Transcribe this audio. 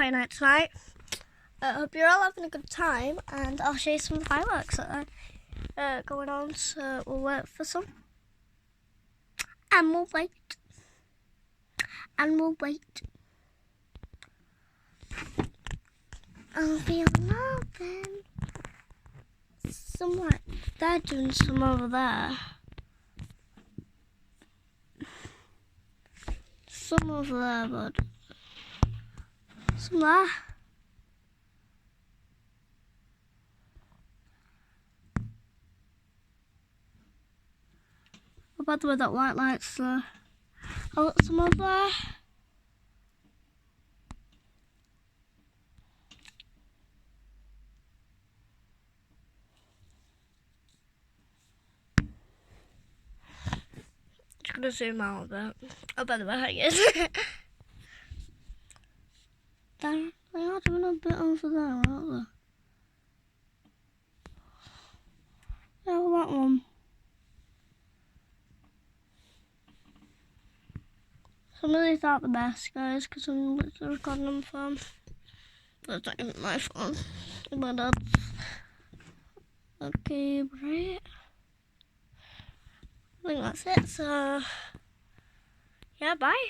bonfire night tonight. I hope you're all having a good time, and I'll show you some of the fireworks that are going on, so we'll wait for some. And we'll wait. And we'll wait. I'll be on now then. Somewhere, they're doing some over there. Some over there, bud. Some there. What about the way that white light's there? Oh, look, some over there. Just gonna zoom out a bit. Oh, by the way, I guess. They are doing a bit over there, aren't they? Yeah, well, that one. Some of these aren't the best, guys, because I'm literally recording on my phone. That's not even my phone. It's my dad's. Okay, right. I think that's it, so yeah, bye.